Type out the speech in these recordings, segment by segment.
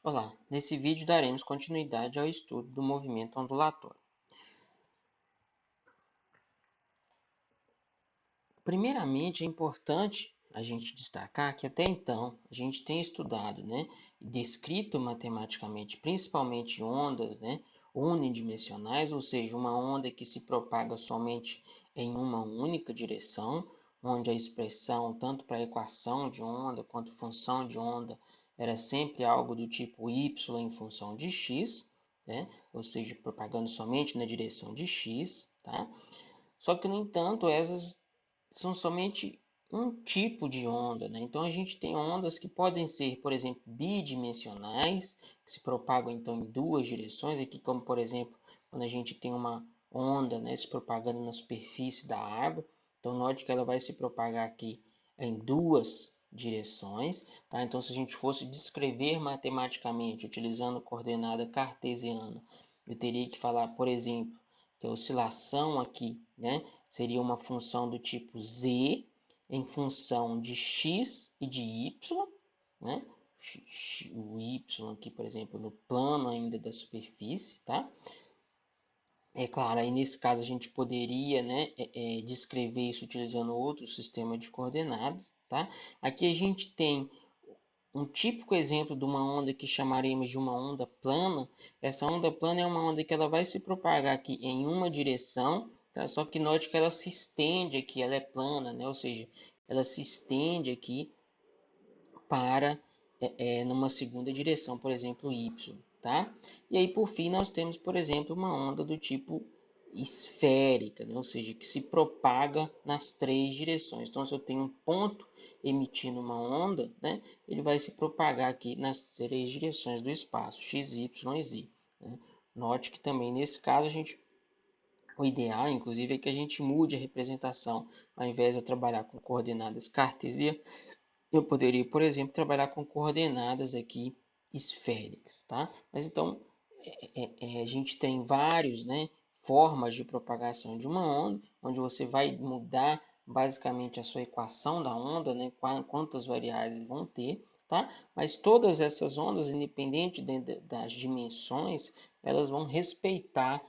Olá, nesse vídeo daremos continuidade ao estudo do movimento ondulatório. Primeiramente, é importante a gente destacar que até então a gente tem estudado, e descrito matematicamente, principalmente ondas, unidimensionais, ou seja, uma onda que se propaga somente em uma única direção, onde a expressão, tanto para a equação de onda quanto função de onda, era sempre algo do tipo y em função de x, ou seja, propagando somente na direção de x, tá? Só que, no entanto, essas são somente um tipo de onda, Então, a gente tem ondas que podem ser, por exemplo, bidimensionais, que se propagam, então, em duas direções, aqui como, por exemplo, quando a gente tem uma onda, se propagando na superfície da água. Então, note que ela vai se propagar aqui em duas direções, tá? Então, se a gente fosse descrever matematicamente, utilizando coordenada cartesiana, eu teria que falar, por exemplo, que a oscilação aqui, seria uma função do tipo z em função de x e de y, né? O y aqui, por exemplo, no plano ainda da superfície, tá? É claro, aí nesse caso a gente poderia, descrever isso utilizando outro sistema de coordenadas, tá? Aqui a gente tem um típico exemplo de uma onda que chamaremos de uma onda plana. Essa onda plana é uma onda que ela vai se propagar aqui em uma direção, tá? Só que note que ela se estende aqui, ela é plana, Ou seja, ela se estende aqui para numa segunda direção, por exemplo, y, tá? E aí, por fim, nós temos, por exemplo, uma onda do tipo esférica, Ou seja, que se propaga nas três direções. Então, se eu tenho um ponto emitindo uma onda, ele vai se propagar aqui nas três direções do espaço, x, y e z. Note que também nesse caso o ideal, inclusive, é que a gente mude a representação. Ao invés de eu trabalhar com coordenadas cartesianas, eu poderia, por exemplo, trabalhar com coordenadas aqui esféricas, tá? Mas então, a gente tem vários, formas de propagação de uma onda, onde você vai mudar basicamente a sua equação da onda, quantas variáveis vão ter, tá? Mas todas essas ondas, independente das dimensões, elas vão respeitar,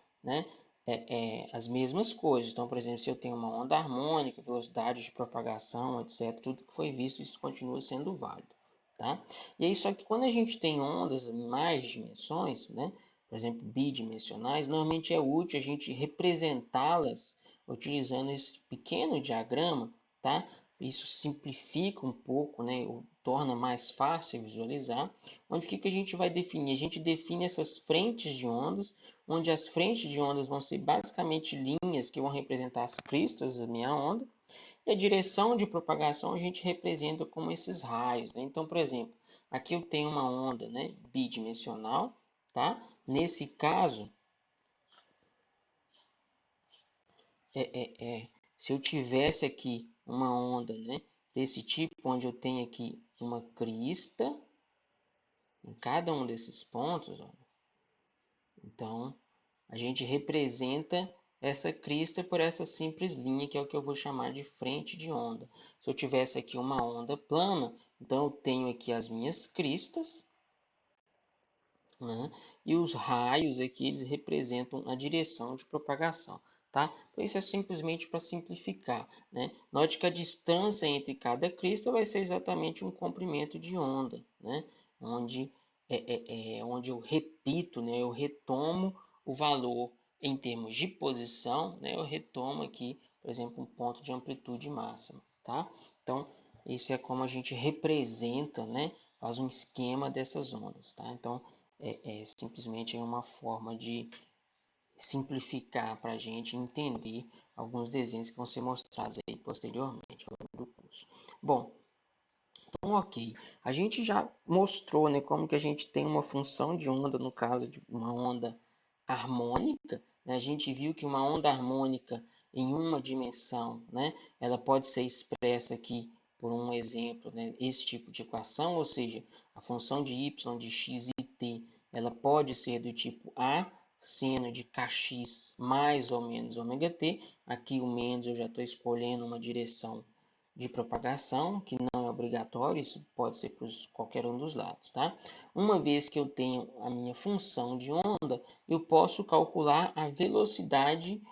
as mesmas coisas. Então, por exemplo, se eu tenho uma onda harmônica, velocidade de propagação, etc., tudo que foi visto, isso continua sendo válido, tá? E aí, só que quando a gente tem ondas em mais dimensões, por exemplo, bidimensionais, normalmente é útil a gente representá-las utilizando esse pequeno diagrama, tá? Isso simplifica um pouco, torna mais fácil visualizar. Onde o que a gente vai definir? A gente define essas frentes de ondas, onde as frentes de ondas vão ser basicamente linhas que vão representar as cristas da minha onda, e a direção de propagação a gente representa como esses raios, Então, por exemplo, aqui eu tenho uma onda, bidimensional, tá? Nesse caso, se eu tivesse aqui uma onda, desse tipo, onde eu tenho aqui uma crista em cada um desses pontos, ó, então a gente representa essa crista por essa simples linha, que é o que eu vou chamar de frente de onda. Se eu tivesse aqui uma onda plana, então eu tenho aqui as minhas cristas, e os raios aqui, eles representam a direção de propagação, tá? Então, isso é simplesmente para simplificar, Note que a distância entre cada crista vai ser exatamente um comprimento de onda, Onde, onde eu repito, eu retomo o valor em termos de posição, Eu retomo aqui, por exemplo, um ponto de amplitude máxima, tá? Então, isso é como a gente representa, faz um esquema dessas ondas, tá? Então, simplesmente uma forma de simplificar para a gente entender alguns desenhos que vão ser mostrados aí posteriormente ao longo do curso. Bom, então ok, a gente já mostrou, como que a gente tem uma função de onda no caso de uma onda harmônica, A gente viu que uma onda harmônica em uma dimensão, ela pode ser expressa aqui por um exemplo, esse tipo de equação, ou seja, a função de y, de x e t, ela pode ser do tipo A seno de kx mais ou menos ômega t. Aqui o menos eu já estou escolhendo uma direção de propagação, que não é obrigatório, isso pode ser para qualquer um dos lados, tá? Uma vez que eu tenho a minha função de onda, eu posso calcular a velocidade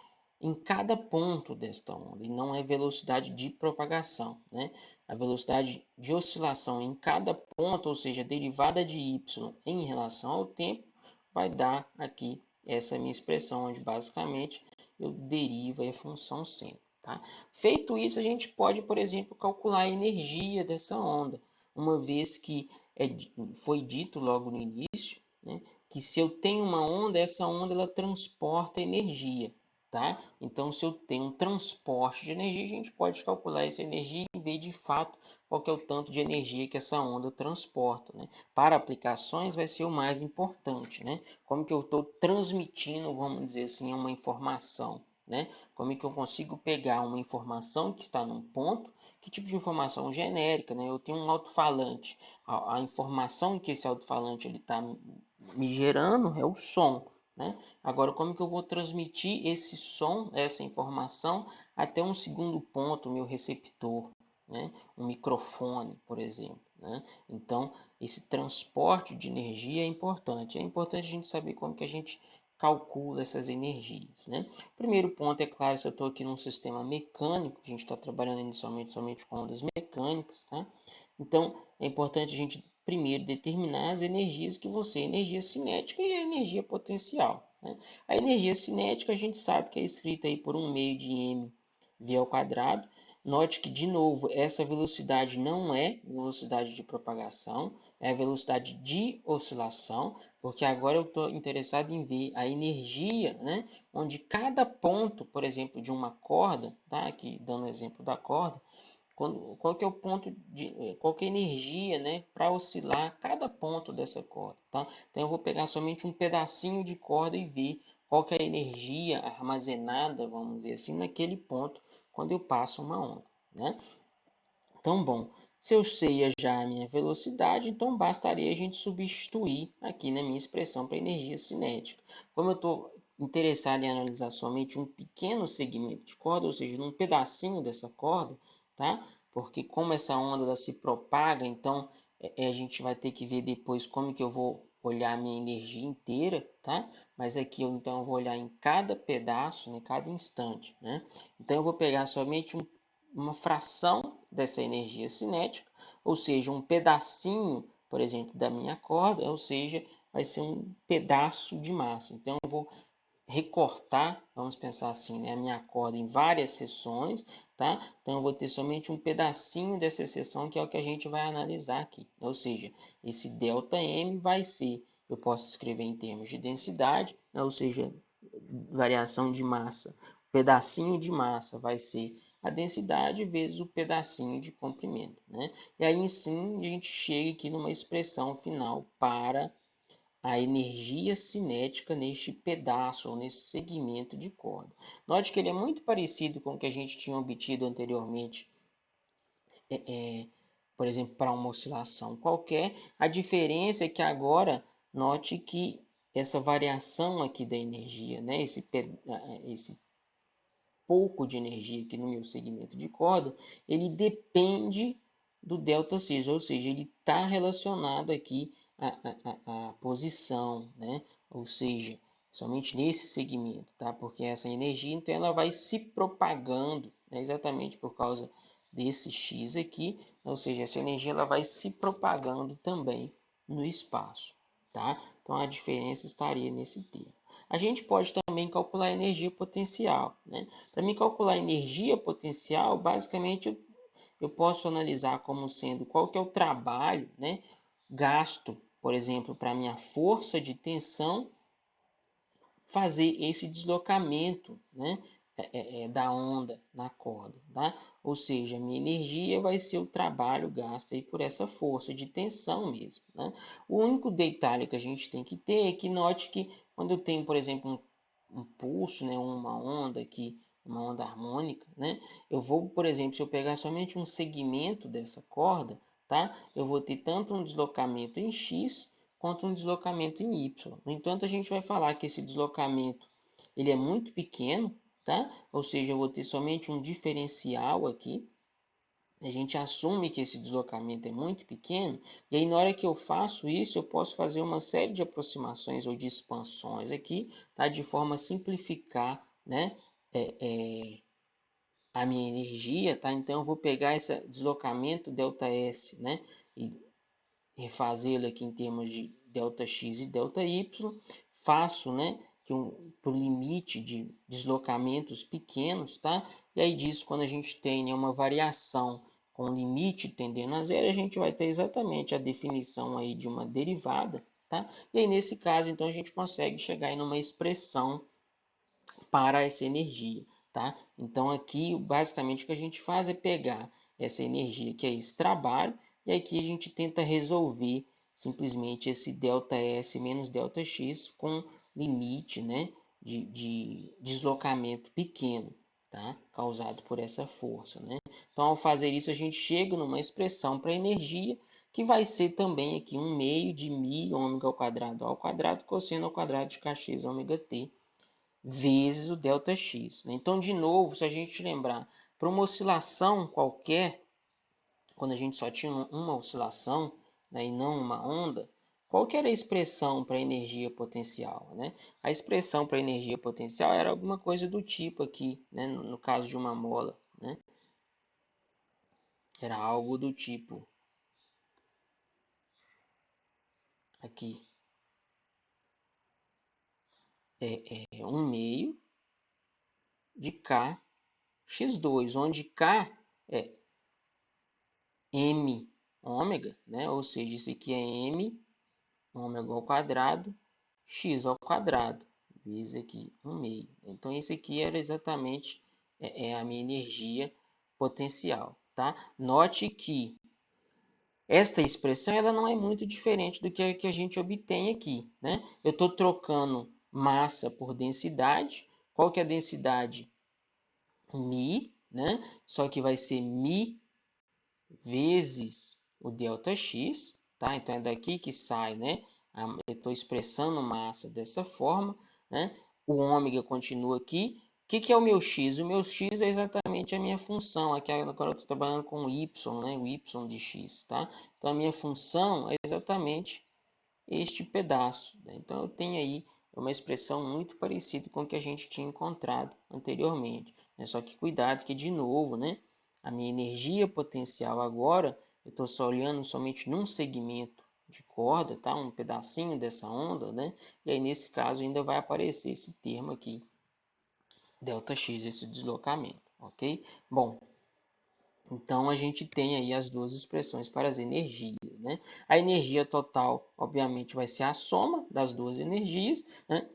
em cada ponto desta onda, e não é velocidade de propagação, né? A velocidade de oscilação em cada ponto, ou seja, a derivada de y em relação ao tempo, vai dar aqui essa minha expressão, onde basicamente eu derivo a função seno. Tá? Feito isso, a gente pode, por exemplo, calcular a energia dessa onda, uma vez que foi dito logo no início, né, que se eu tenho uma onda, essa onda ela transporta energia. Tá? Então, se eu tenho um transporte de energia, a gente pode calcular essa energia e ver de fato qual que é o tanto de energia que essa onda transporta. Né? Para aplicações vai ser o mais importante. Né? Como que eu estou transmitindo, vamos dizer assim, uma informação. Né? Como é que eu consigo pegar uma informação que está num ponto, que tipo de informação genérica, né? Eu tenho um alto-falante, a informação que esse alto-falante está me gerando é o som, né? Agora, como que eu vou transmitir esse som, essa informação, até um segundo ponto, meu receptor, né? Um microfone, por exemplo, né? Então, esse transporte de energia é importante. É importante a gente saber como que a gente calcula essas energias, né? Primeiro ponto, é claro, se eu estou aqui num sistema mecânico, a gente está trabalhando inicialmente somente com ondas mecânicas, tá? Então, é importante a gente primeiro determinar as energias que vão ser energia cinética e a energia potencial, né? A energia cinética a gente sabe que é escrita aí por 1/2 de mv ao quadrado. Note que, de novo, essa velocidade não é velocidade de propagação, é a velocidade de oscilação, porque agora eu estou interessado em ver a energia, né? Onde cada ponto, por exemplo, de uma corda, tá? Aqui dando o exemplo da corda, qual que é o ponto de, qual que é a energia, né, para oscilar cada ponto dessa corda, tá? Então eu vou pegar somente um pedacinho de corda e ver qual que é a energia armazenada, vamos dizer assim, naquele ponto quando eu passo uma onda, né? Então, bom, se eu sei já a minha velocidade, então bastaria a gente substituir aqui na minha expressão para energia cinética. Como eu estou interessado em analisar somente um pequeno segmento de corda, ou seja, um pedacinho dessa corda, tá? Porque como essa onda ela se propaga, então a gente vai ter que ver depois como que eu vou olhar a minha energia inteira, tá? Mas aqui então eu vou olhar em cada pedaço, em cada instante, né? Então eu vou pegar somente uma fração dessa energia cinética, ou seja, um pedacinho, por exemplo, da minha corda, ou seja, vai ser um pedaço de massa. Então, eu vou recortar, vamos pensar assim, né, a minha corda em várias seções, tá? Então, eu vou ter somente um pedacinho dessa seção, que é o que a gente vai analisar aqui. Ou seja, esse ΔM vai ser, eu posso escrever em termos de densidade, né, ou seja, variação de massa. O pedacinho de massa vai ser a densidade vezes o pedacinho de comprimento, né? E aí sim a gente chega aqui numa expressão final para a energia cinética neste pedaço ou nesse segmento de corda. Note que ele é muito parecido com o que a gente tinha obtido anteriormente, por exemplo, para uma oscilação qualquer. A diferença é que agora, note que essa variação aqui da energia, né, esse pouco de energia aqui no meu segmento de corda, ele depende do ΔX, ou seja, ele está relacionado aqui à posição, né? Ou seja, somente nesse segmento, tá? Porque essa energia, então, ela vai se propagando, né? Exatamente por causa desse X aqui, ou seja, essa energia ela vai se propagando também no espaço, tá? Então, a diferença estaria nesse termo. A gente pode também calcular a energia potencial, né? Para mim calcular a energia potencial, basicamente eu posso analisar como sendo qual que é o trabalho, né, gasto, por exemplo, para a minha força de tensão fazer esse deslocamento, né, da onda na corda, tá? Ou seja, a minha energia vai ser o trabalho gasto aí por essa força de tensão mesmo, né? O único detalhe que a gente tem que ter é que note que quando eu tenho, por exemplo, um pulso, né, uma onda aqui, uma onda harmônica, né? Eu vou, por exemplo, se eu pegar somente um segmento dessa corda, tá? Eu vou ter tanto um deslocamento em X quanto um deslocamento em Y. No entanto, a gente vai falar que esse deslocamento ele é muito pequeno, tá? Ou seja, eu vou ter somente um diferencial aqui, A gente assume que esse deslocamento é muito pequeno, e aí na hora que eu faço isso, eu posso fazer uma série de aproximações ou de expansões aqui, tá? De forma a simplificar, né? A minha energia, tá? Então eu vou pegar esse deslocamento ΔS, né? E refazê-lo aqui em termos de ΔX e ΔY, faço, né? Por limite de deslocamentos pequenos, tá? E aí disso, quando a gente tem, né, uma variação com limite tendendo a zero, a gente vai ter exatamente a definição aí de uma derivada, tá? E aí nesse caso, então a gente consegue chegar em uma expressão para essa energia, tá? Então aqui basicamente o que a gente faz é pegar essa energia que é esse trabalho e aqui a gente tenta resolver simplesmente esse ΔS menos ΔX com limite, né, de deslocamento pequeno, tá? Causado por essa força, né? Então ao fazer isso a gente chega numa expressão para energia que vai ser também aqui um meio de μ ômega ao quadrado cosseno ao quadrado de kx ômega t vezes o ΔX, né? Então, de novo, se a gente lembrar, para uma oscilação qualquer, quando a gente só tinha uma oscilação, né, e não uma onda, qual que era a expressão para energia potencial, né? A expressão para energia potencial era alguma coisa do tipo aqui, né, no caso de uma mola, né? Era algo do tipo aqui, é 1 meio de K x2, onde K é m ômega, né? Ou seja, isso aqui é m ômega ao quadrado, x ao quadrado, vezes aqui 1 meio. Então, esse aqui era exatamente a minha energia potencial, tá? Note que esta expressão ela não é muito diferente do que a gente obtém aqui, né? Eu estou trocando massa por densidade. Qual que é a densidade? Mi, né? Só que vai ser mi vezes o ΔX, tá? Então é daqui que sai, né? Eu estou expressando massa dessa forma, né? O ômega continua aqui. O que é o meu x? O meu x é exatamente a minha função. Aqui agora eu estou trabalhando com o y, né? O y de x, tá? Então a minha função é exatamente este pedaço, né? Então eu tenho aí uma expressão muito parecida com o que a gente tinha encontrado anteriormente, né? Só que cuidado que, de novo, né? A minha energia potencial agora, eu estou só olhando somente num segmento de corda, tá? Um pedacinho dessa onda, né? E aí nesse caso ainda vai aparecer esse termo aqui, ΔX, esse deslocamento, ok? Bom, então, a gente tem aí as duas expressões para as energias, né? A energia total, obviamente, vai ser a soma das duas energias, né?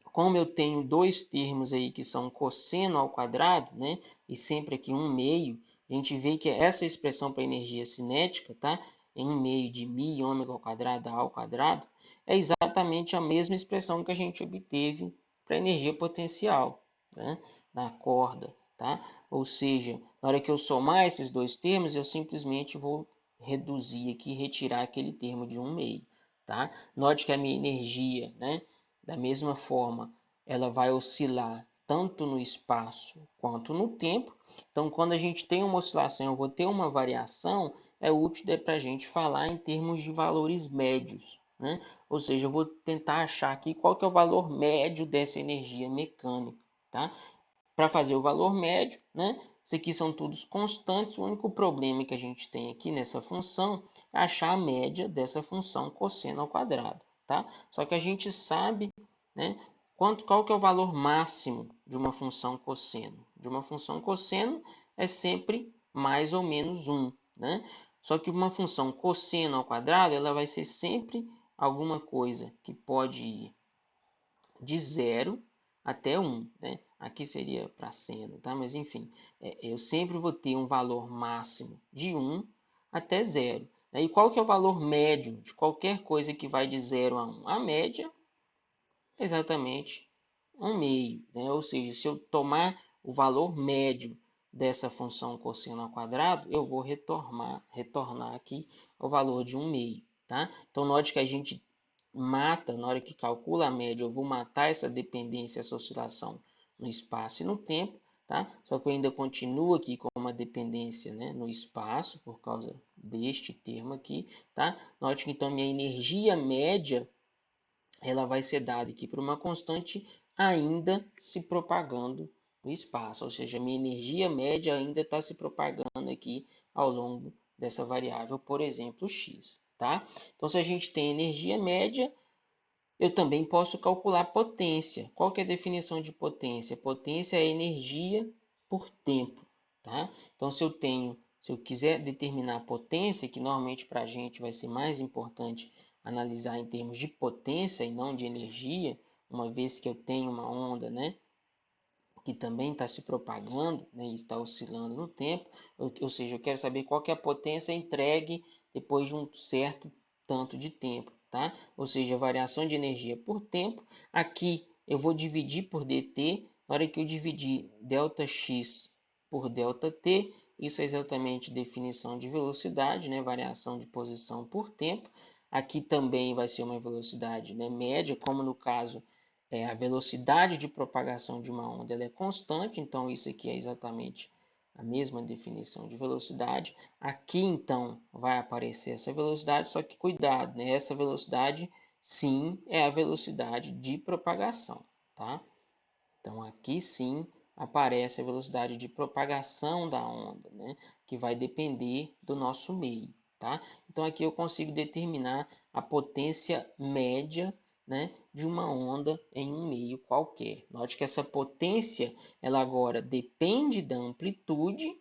Como eu tenho dois termos aí que são cosseno ao quadrado, né? E sempre aqui 1 meio, a gente vê que essa expressão para energia cinética, tá? Em 1 meio de μ ômega ao quadrado, é exatamente a mesma expressão que a gente obteve para energia potencial, né? Na corda, tá? Ou seja, na hora que eu somar esses dois termos, eu simplesmente vou reduzir aqui, retirar aquele termo de 1 meio, tá? Note que a minha energia, né? Da mesma forma, ela vai oscilar tanto no espaço quanto no tempo. Então, quando a gente tem uma oscilação, eu vou ter uma variação, é útil para a gente falar em termos de valores médios, né? Ou seja, eu vou tentar achar aqui qual que é o valor médio dessa energia mecânica, tá? Para fazer o valor médio, né? Isso aqui são todos constantes, o único problema que a gente tem aqui nessa função é achar a média dessa função cosseno ao quadrado, tá? Só que a gente sabe, né, qual que é o valor máximo de uma função cosseno. De uma função cosseno é sempre mais ou menos 1, né? Só que uma função cosseno ao quadrado, ela vai ser sempre alguma coisa que pode ir de 0 até 1, né? Aqui seria para seno, tá? Mas enfim, eu sempre vou ter um valor máximo de 1 até 0. Né? E qual que é o valor médio de qualquer coisa que vai de 0 a 1? A média é exatamente 1 meio, né? Ou seja, se eu tomar o valor médio dessa função cosseno ao quadrado, eu vou retornar aqui o valor de 1 meio, tá? Então, note que a gente mata, na hora que calcula a média, eu vou matar essa dependência, essa oscilação no espaço e no tempo, tá? Só que eu ainda continuo aqui com uma dependência, né, no espaço, por causa deste termo aqui, tá? Note que então minha energia média, ela vai ser dada aqui por uma constante ainda se propagando no espaço, ou seja, minha energia média ainda está se propagando aqui ao longo dessa variável, por exemplo, x, tá? Então, se a gente tem energia média, eu também posso calcular potência. Qual que é a definição de potência? Potência é energia por tempo, tá? Então, se eu quiser determinar a potência, que normalmente para a gente vai ser mais importante analisar em termos de potência e não de energia, uma vez que eu tenho uma onda, né, que também está se propagando, né, e está oscilando no tempo, ou seja, eu quero saber qual que é a potência entregue depois de um certo tanto de tempo, tá? Ou seja, a variação de energia por tempo. Aqui eu vou dividir por dt. Na hora que eu dividir ΔX por ΔT, isso é exatamente definição de velocidade, né? Variação de posição por tempo. Aqui também vai ser uma velocidade, né, média, como no caso a velocidade de propagação de uma onda ela é constante, então isso aqui é exatamente a mesma definição de velocidade. Aqui, então, vai aparecer essa velocidade, só que cuidado, né? Essa velocidade, sim, é a velocidade de propagação, tá? Então, aqui, sim, aparece a velocidade de propagação da onda, né? Que vai depender do nosso meio, tá? Então, aqui eu consigo determinar a potência média, né, de uma onda em um meio qualquer. Note que essa potência, ela agora depende da amplitude,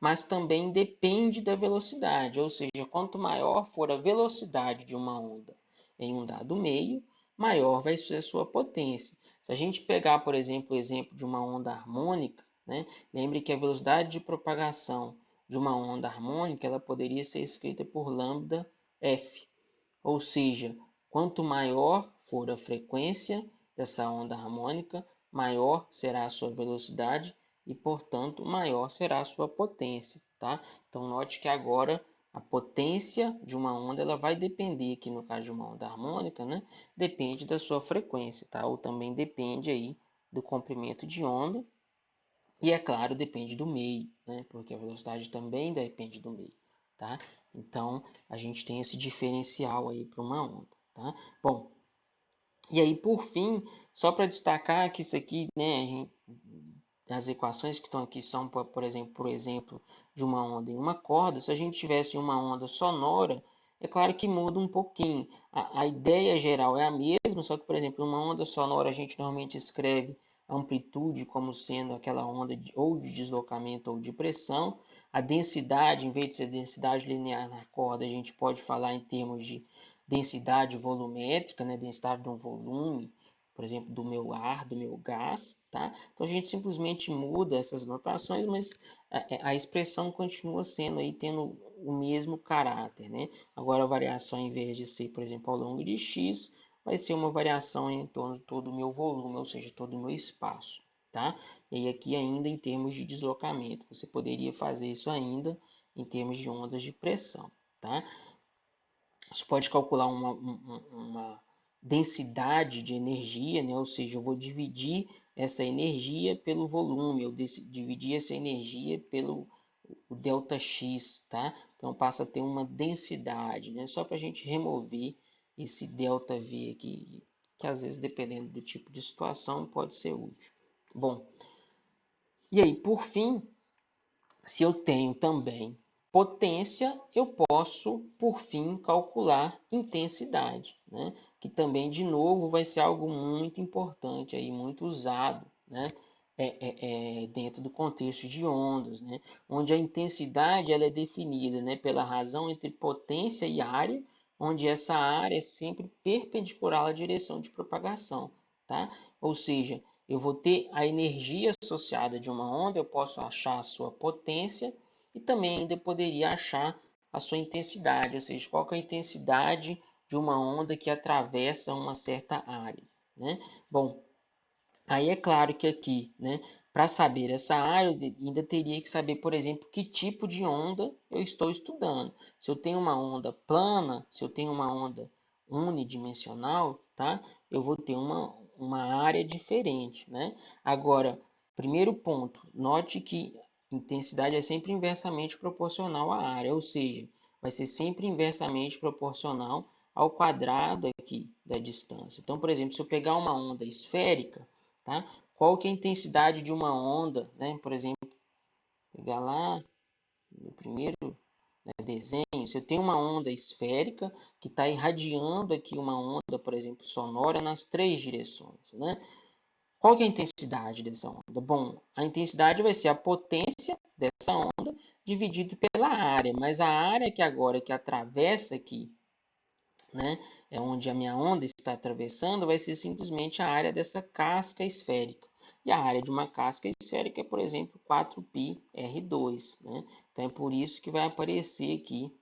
mas também depende da velocidade, ou seja, quanto maior for a velocidade de uma onda em um dado meio, maior vai ser a sua potência. Se a gente pegar, por exemplo, o exemplo de uma onda harmônica, né, lembre que a velocidade de propagação de uma onda harmônica ela poderia ser escrita por lambda f, ou seja, quanto maior for a frequência dessa onda harmônica, maior será a sua velocidade e, portanto, maior será a sua potência, tá? Então, note que agora a potência de uma onda ela vai depender, aqui no caso de uma onda harmônica, né? Depende da sua frequência, tá? Ou também depende aí do comprimento de onda e, é claro, depende do meio, né? Porque a velocidade também depende do meio, tá? Então, a gente tem esse diferencial aí para uma onda, tá? Bom, e aí, por fim, só para destacar que isso aqui, né, as equações que estão aqui são, por exemplo, de uma onda em uma corda. Se a gente tivesse uma onda sonora, é claro que muda um pouquinho. A ideia geral é a mesma, só que, por exemplo, uma onda sonora a gente normalmente escreve a amplitude como sendo aquela onda ou de deslocamento ou de pressão. A densidade, em vez de ser densidade linear na corda, a gente pode falar em termos de densidade volumétrica, né? Densidade de um volume, por exemplo, do meu ar, do meu gás, tá? Então a gente simplesmente muda essas notações, mas a expressão continua sendo aí, tendo o mesmo caráter, né? Agora a variação, em vez de ser, por exemplo, ao longo de x, vai ser uma variação em torno de todo o meu volume, ou seja, todo o meu espaço, tá? E aí aqui ainda em termos de deslocamento, você poderia fazer isso ainda em termos de ondas de pressão, tá? Você pode calcular uma densidade de energia, né? Ou seja, eu vou dividir essa energia pelo volume, eu dividir essa energia pelo o ΔX, tá? Então passa a ter uma densidade, né? Só para a gente remover esse ΔV aqui, que às vezes, dependendo do tipo de situação, pode ser útil. Bom, e aí, por fim, se eu tenho também potência, eu posso, por fim, calcular intensidade, né? Que também, de novo, vai ser algo muito importante, aí, muito usado, né? Dentro do contexto de ondas, né? Onde a intensidade ela é definida, né, pela razão entre potência e área, onde essa área é sempre perpendicular à direção de propagação, tá? Ou seja, eu vou ter a energia associada de uma onda, eu posso achar a sua potência e também ainda poderia achar a sua intensidade, ou seja, qual é a intensidade de uma onda que atravessa uma certa área, né? Bom, aí é claro que aqui, né, para saber essa área, eu ainda teria que saber, por exemplo, que tipo de onda eu estou estudando. Se eu tenho uma onda plana, se eu tenho uma onda unidimensional, tá? Eu vou ter uma área diferente, né? Agora, Primeiro ponto, note que intensidade é sempre inversamente proporcional à área, ou seja, vai ser sempre inversamente proporcional ao quadrado aqui da distância. Então, por exemplo, se eu pegar uma onda esférica, tá? Qual que é a intensidade de uma onda, né? Por exemplo, pegar lá no primeiro, né, desenho, se eu tenho uma onda esférica que está irradiando aqui uma onda, por exemplo, sonora nas três direções, né? Qual que é a intensidade dessa onda? Bom, a intensidade vai ser a potência dessa onda dividido pela área, mas a área que agora que atravessa aqui, né, é onde a minha onda está atravessando, vai ser simplesmente a área dessa casca esférica. E a área de uma casca esférica é, por exemplo, 4πr2, né? Então é por isso que vai aparecer aqui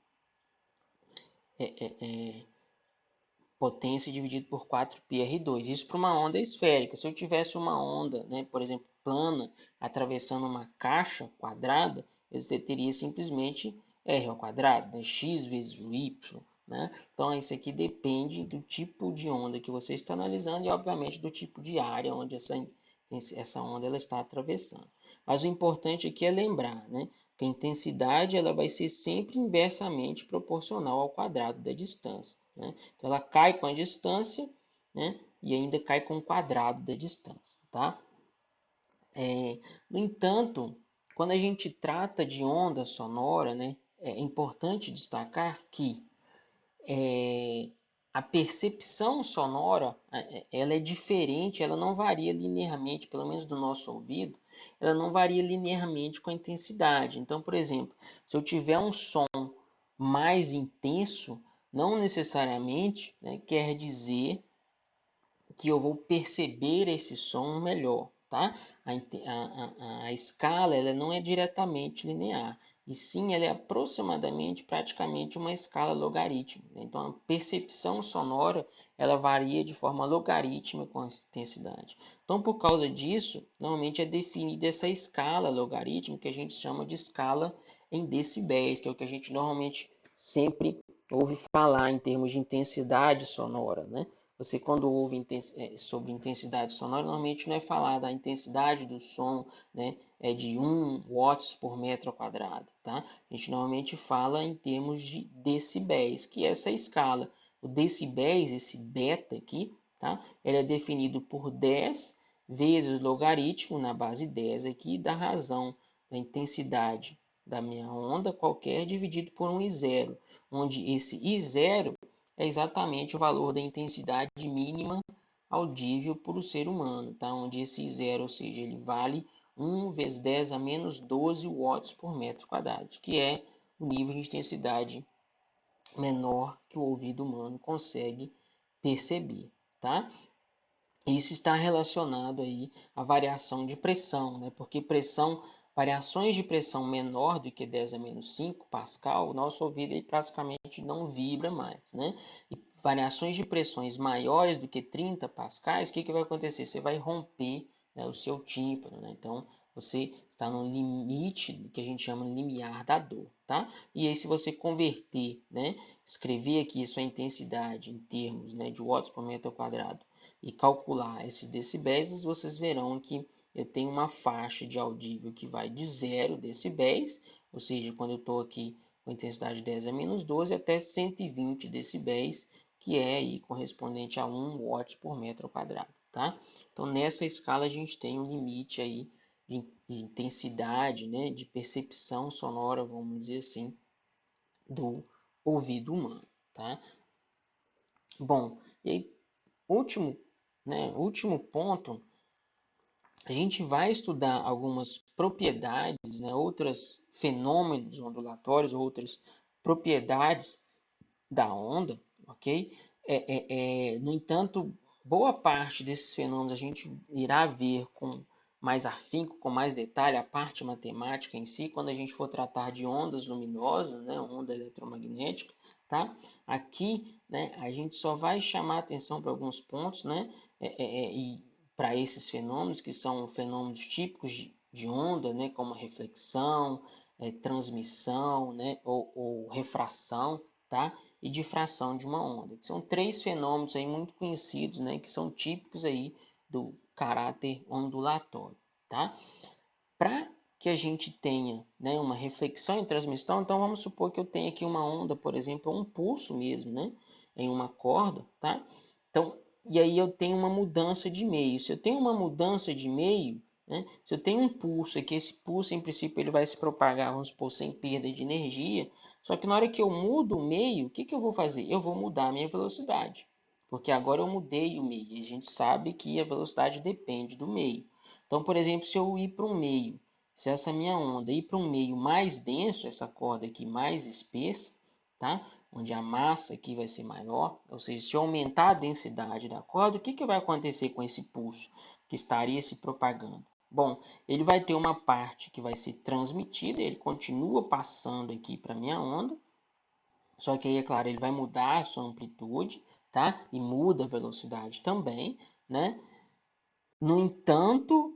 potência dividido por 4πr2. Isso para uma onda esférica. Se eu tivesse uma onda, né, por exemplo, plana, atravessando uma caixa quadrada, você teria simplesmente r ao quadrado, né, x vezes o y. Né? Então, isso aqui depende do tipo de onda que você está analisando e, obviamente, do tipo de área onde essa onda ela está atravessando. Mas o importante aqui é lembrar, né, que a intensidade ela vai ser sempre inversamente proporcional ao quadrado da distância. Né? Então, ela cai com a distância, né, e ainda cai com o quadrado da distância. Tá? No entanto, quando a gente trata de onda sonora, né, é importante destacar que a percepção sonora ela é diferente, ela não varia linearmente, pelo menos do nosso ouvido, ela não varia linearmente com a intensidade. Então, por exemplo, se eu tiver um som mais intenso, não necessariamente, né, quer dizer que eu vou perceber esse som melhor, tá? A escala ela não é diretamente linear, e sim ela é aproximadamente praticamente uma escala logarítmica. Né? Então a percepção sonora ela varia de forma logarítmica com a intensidade. Então por causa disso, normalmente é definida essa escala logarítmica que a gente chama de escala em decibéis, que é o que a gente normalmente sempre ouve falar em termos de intensidade sonora, né? Você, quando ouve sobre intensidade sonora, normalmente não é falada a intensidade do som, né, é de 1 watts por metro quadrado. Tá? A gente normalmente fala em termos de decibéis, que é essa escala. O decibéis, esse beta aqui, tá? Ele é definido por 10 vezes o logaritmo na base 10 aqui da razão da intensidade da minha onda qualquer dividido por um I0, onde esse I0 é exatamente o valor da intensidade mínima audível por o ser humano, tá? Onde esse zero, ou seja, ele vale 1 vezes 10 a menos 12 watts por metro quadrado, que é o nível de intensidade menor que o ouvido humano consegue perceber, tá? Isso está relacionado aí à variação de pressão, né? Porque variações de pressão menor do que 10 a menos 5 Pascal, o nosso ouvido ele praticamente não vibra mais, né? E variações de pressões maiores do que 30 pascais, o que vai acontecer? Você vai romper, né, o seu tímpano, né? Então, você está no limite que a gente chama de limiar da dor, tá? E aí, se você converter, né, escrever aqui sua intensidade em termos, né, de watts por metro quadrado, e calcular esses decibéis, vocês verão que eu tenho uma faixa de audível que vai de 0 decibéis, ou seja, quando eu estou aqui com intensidade 10 a menos 12, até 120 decibéis, que é aí correspondente a 1 watt por metro quadrado, tá? Então, nessa escala, a gente tem um limite aí de intensidade, né, de percepção sonora, vamos dizer assim, do ouvido humano, tá? Bom, e aí, último ponto, a gente vai estudar algumas propriedades, né, outros fenômenos ondulatórios, outras propriedades da onda, ok? No entanto, boa parte desses fenômenos a gente irá ver com mais afinco, com mais detalhe, a parte matemática em si, quando a gente for tratar de ondas luminosas, né, onda eletromagnética, tá? Aqui, né, a gente só vai chamar atenção para alguns pontos, né, e para esses fenômenos, que são fenômenos típicos de onda, né, como reflexão, transmissão, né, ou refração, tá? E difração de uma onda. São três fenômenos aí muito conhecidos, né, que são típicos aí do caráter ondulatório, tá? Para que a gente tenha, né, uma reflexão em transmissão, então vamos supor que eu tenha aqui uma onda, por exemplo, um pulso mesmo, né, em uma corda, tá? Então, e aí eu tenho uma mudança de meio. Se eu tenho uma mudança de meio, né, se eu tenho um pulso aqui, esse pulso em princípio ele vai se propagar, vamos supor, sem perda de energia, só que na hora que eu mudo o meio, o que que eu vou fazer? Eu vou mudar a minha velocidade, porque agora eu mudei o meio, e a gente sabe que a velocidade depende do meio. Então, por exemplo, se eu ir para um meio, se essa minha onda ir para um meio mais denso, essa corda aqui mais espessa, tá? Onde a massa aqui vai ser maior, ou seja, se eu aumentar a densidade da corda, o que que vai acontecer com esse pulso que estaria se propagando? Bom, ele vai ter uma parte que vai ser transmitida, ele continua passando aqui para a minha onda, só que aí, é claro, ele vai mudar a sua amplitude, tá? E muda a velocidade também, né? No entanto,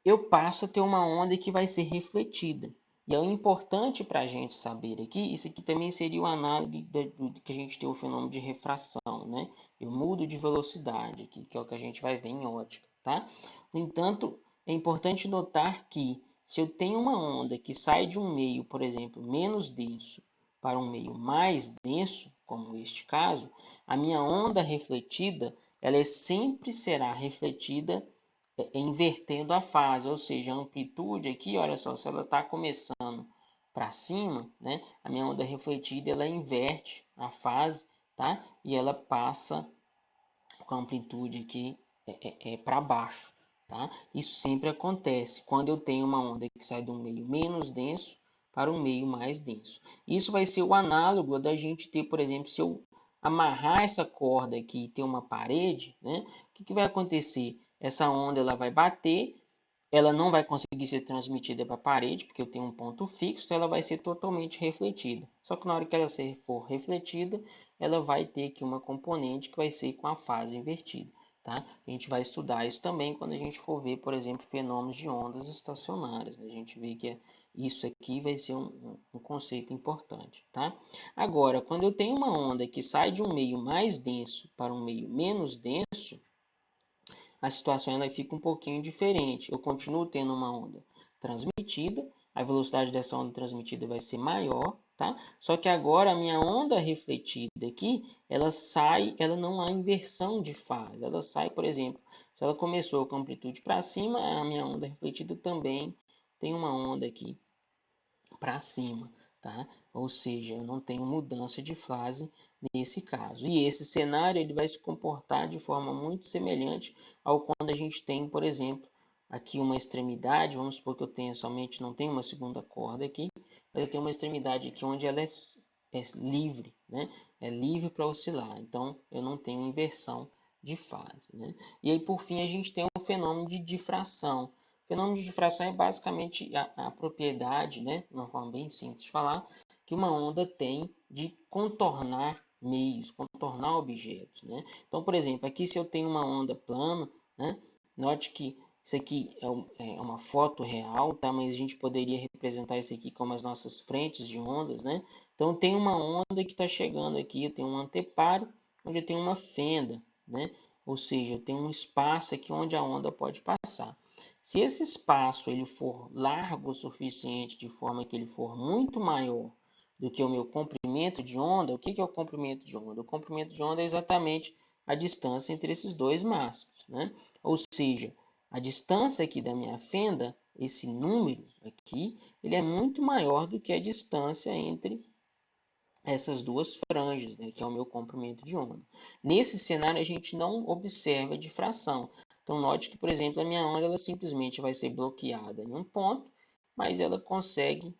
eu passo a ter uma onda que vai ser refletida. E é importante para a gente saber aqui, isso aqui também seria o análogo do que a gente tem o fenômeno de refração, né? Eu mudo de velocidade aqui, que é o que a gente vai ver em ótica, tá? No entanto, é importante notar que se eu tenho uma onda que sai de um meio, por exemplo, menos denso para um meio mais denso, como este caso, a minha onda refletida, ela sempre será refletida invertendo a fase, ou seja, a amplitude aqui, olha só, se ela está começando para cima, né, a minha onda refletida ela inverte a fase, tá? E ela passa com a amplitude aqui para baixo, tá? Isso sempre acontece quando eu tenho uma onda que sai de um meio menos denso para um meio mais denso. Isso vai ser o análogo da gente ter, por exemplo, se eu amarrar essa corda aqui e ter uma parede, né? O que vai acontecer? Essa onda ela vai bater, ela não vai conseguir ser transmitida para a parede, porque eu tenho um ponto fixo, então ela vai ser totalmente refletida. Só que na hora que ela for refletida, ela vai ter aqui uma componente que vai ser com a fase invertida. Tá? A gente vai estudar isso também quando a gente for ver, por exemplo, fenômenos de ondas estacionárias. A gente vê que isso aqui vai ser um conceito importante. Tá? Agora, quando eu tenho uma onda que sai de um meio mais denso para um meio menos denso, a situação ela fica um pouquinho diferente. Eu continuo tendo uma onda transmitida, a velocidade dessa onda transmitida vai ser maior, tá? Só que agora a minha onda refletida aqui, ela sai, ela não há inversão de fase. Ela sai, por exemplo, se ela começou com amplitude para cima, a minha onda refletida também tem uma onda aqui para cima, tá? Ou seja, eu não tenho mudança de fase nesse caso. E esse cenário ele vai se comportar de forma muito semelhante ao quando a gente tem, por exemplo, aqui uma extremidade, vamos supor que eu tenha somente, não tenho uma segunda corda aqui, mas eu tenho uma extremidade aqui onde ela é livre, né? É livre para oscilar, então eu não tenho inversão de fase, né? E aí, por fim, a gente tem um fenômeno de difração. O fenômeno de difração é basicamente a propriedade, né, de uma forma bem simples de falar, que uma onda tem de contornar meios, contornar objetos, né? Então, por exemplo, aqui se eu tenho uma onda plana, né, note que isso aqui é uma foto real, tá? Mas a gente poderia representar isso aqui como as nossas frentes de ondas, né? Então, tem uma onda que está chegando aqui, eu tenho um anteparo, onde eu tenho uma fenda, né? Ou seja, eu tenho um espaço aqui onde a onda pode passar. Se esse espaço ele for largo o suficiente, de forma que ele for muito maior do que o meu comprimento de onda, o que é o comprimento de onda? O comprimento de onda é exatamente a distância entre esses dois máximos, né? Ou seja, a distância aqui da minha fenda, esse número aqui, ele é muito maior do que a distância entre essas duas franjas, né, que é o meu comprimento de onda. Nesse cenário, a gente não observa difração. Então, note que, por exemplo, a minha onda ela simplesmente vai ser bloqueada em um ponto, mas ela consegue,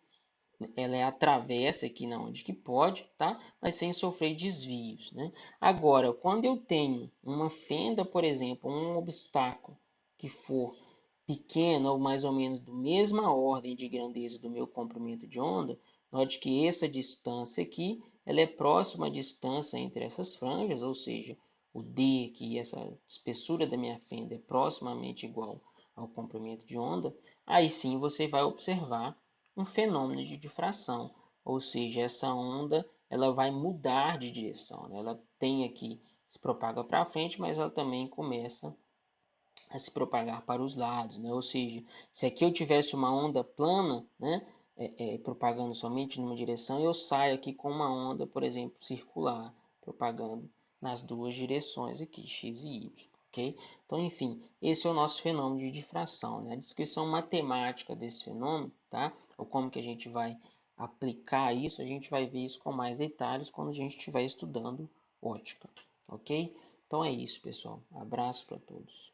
ela atravessa aqui na onde que pode, tá? Mas sem sofrer desvios, né? Agora, quando eu tenho uma fenda, por exemplo, um obstáculo que for pequeno ou mais ou menos da mesma ordem de grandeza do meu comprimento de onda, note que essa distância aqui ela é próxima à distância entre essas franjas, ou seja, o D aqui, essa espessura da minha fenda é proximamente igual ao comprimento de onda, aí sim você vai observar um fenômeno de difração, ou seja, essa onda ela vai mudar de direção, né? Ela tem aqui, se propaga para frente, mas ela também começa a se propagar para os lados, né? Ou seja, se aqui eu tivesse uma onda plana, né, propagando somente numa direção, eu saio aqui com uma onda, por exemplo, circular, propagando nas duas direções aqui, x e y, ok? Então, enfim, esse é o nosso fenômeno de difração, né? A descrição matemática desse fenômeno, tá? Ou como que a gente vai aplicar isso, a gente vai ver isso com mais detalhes quando a gente estiver estudando ótica, ok? Então é isso, pessoal. Abraço para todos.